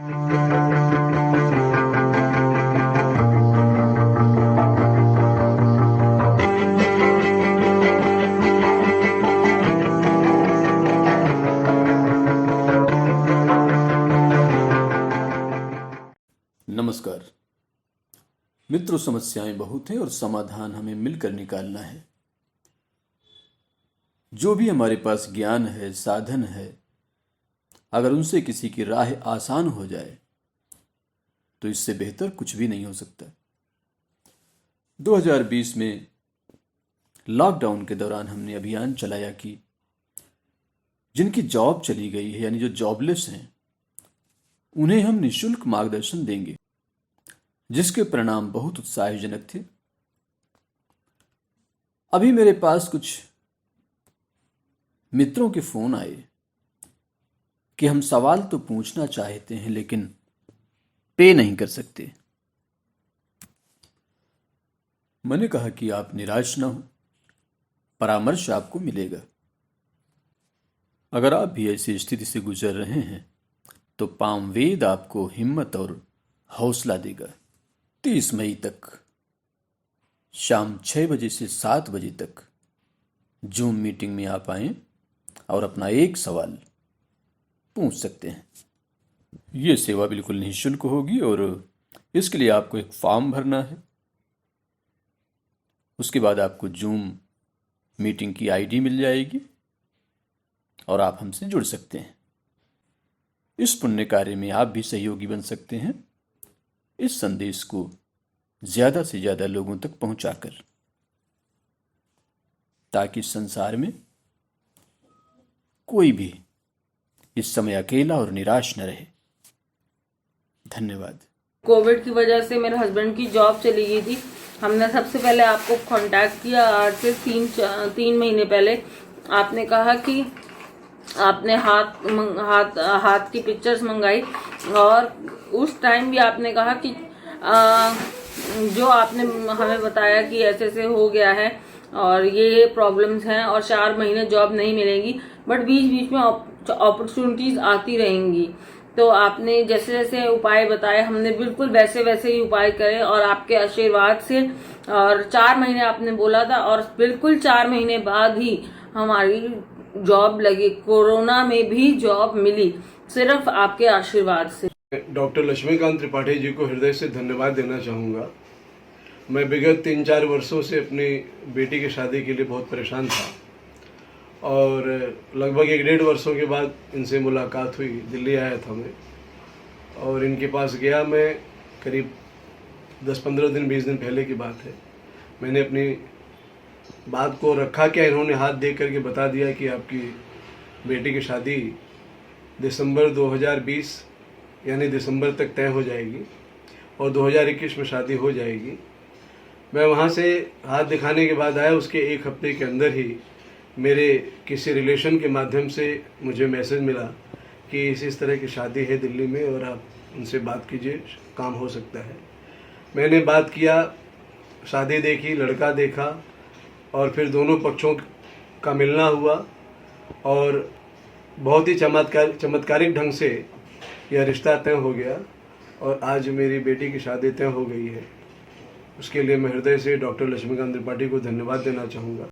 नमस्कार मित्रों, समस्याएं बहुत हैं और समाधान हमें मिलकर निकालना है। जो भी हमारे पास ज्ञान है, साधन है, अगर उनसे किसी की राह आसान हो जाए तो इससे बेहतर कुछ भी नहीं हो सकता। 2020 में लॉकडाउन के दौरान हमने अभियान चलाया कि जिनकी जॉब चली गई है, यानी जो जॉबलेस हैं, उन्हें हम निःशुल्क मार्गदर्शन देंगे, जिसके परिणाम बहुत उत्साहजनक थे। अभी मेरे पास कुछ मित्रों के फोन आए कि हम सवाल तो पूछना चाहते हैं लेकिन पे नहीं कर सकते। मैंने कहा कि आप निराश ना हो, परामर्श आपको मिलेगा। अगर आप भी ऐसी स्थिति से गुजर रहे हैं तो पामवेद आपको हिम्मत और हौसला देगा। 30 मई तक शाम 6 बजे से 7 बजे तक जूम मीटिंग में आप आएं और अपना एक सवाल पूछ सकते हैं। ये सेवा बिल्कुल निःशुल्क होगी और इसके लिए आपको एक फॉर्म भरना है। उसके बाद आपको जूम मीटिंग की आईडी मिल जाएगी और आप हमसे जुड़ सकते हैं। इस पुण्य कार्य में आप भी सहयोगी बन सकते हैं, इस संदेश को ज्यादा से ज्यादा लोगों तक पहुंचाकर, ताकि संसार में कोई भी इस समय अकेला और निराश न रहे। धन्यवाद। कोविड की वजह से मेरे हस्बैंड की जॉब चली गई थी। हमने सबसे पहले आपको कांटेक्ट किया। आज से 3 महीने पहले आपने कहा कि आपने हाथ की पिक्चर्स मंगाई और उस टाइम भी आपने कहा कि जो आपने हमें बताया कि ऐसे ऐसे हो गया है और ये प्रॉब्लम्स हैं और 4 महीने जॉब नहीं मिलेगी, बट बीच बीच में अपॉर्चुनिटीज आती रहेंगी। तो आपने जैसे जैसे उपाय बताए, हमने बिल्कुल वैसे वैसे ही उपाय करे और आपके आशीर्वाद से, और 4 महीने आपने बोला था और बिल्कुल 4 महीने बाद ही हमारी जॉब लगी। कोरोना में भी जॉब मिली, सिर्फ आपके आशीर्वाद से। डॉक्टर लक्ष्मीकांत त्रिपाठी जी को हृदय से धन्यवाद देना चाहूँगा। मैं विगत 3-4 वर्षों से अपनी बेटी की शादी के लिए बहुत परेशान था और लगभग 1-1.5 वर्षों के बाद इनसे मुलाकात हुई। दिल्ली आया था मैं और इनके पास गया। मैं करीब 10-15 दिन 20 दिन पहले की बात है। मैंने अपनी बात को रखा क्या, इन्होंने हाथ देख करके बता दिया कि आपकी बेटी की शादी दिसंबर 2020 यानी दिसंबर तक तय हो जाएगी और 2021 में शादी हो जाएगी। मैं वहाँ से हाथ दिखाने के बाद आया, उसके 1 हफ्ते के अंदर ही मेरे किसी रिलेशन के माध्यम से मुझे मैसेज मिला कि इस तरह की शादी है दिल्ली में और आप उनसे बात कीजिए, काम हो सकता है। मैंने बात किया, शादी देखी, लड़का देखा और फिर दोनों पक्षों का मिलना हुआ और बहुत ही चमत्कारिक ढंग से यह रिश्ता तय हो गया और आज मेरी बेटी की शादी तय हो गई है। उसके लिए मैं हृदय से डॉक्टर लक्ष्मीकांत त्रिपाठी को धन्यवाद देना चाहूँगा।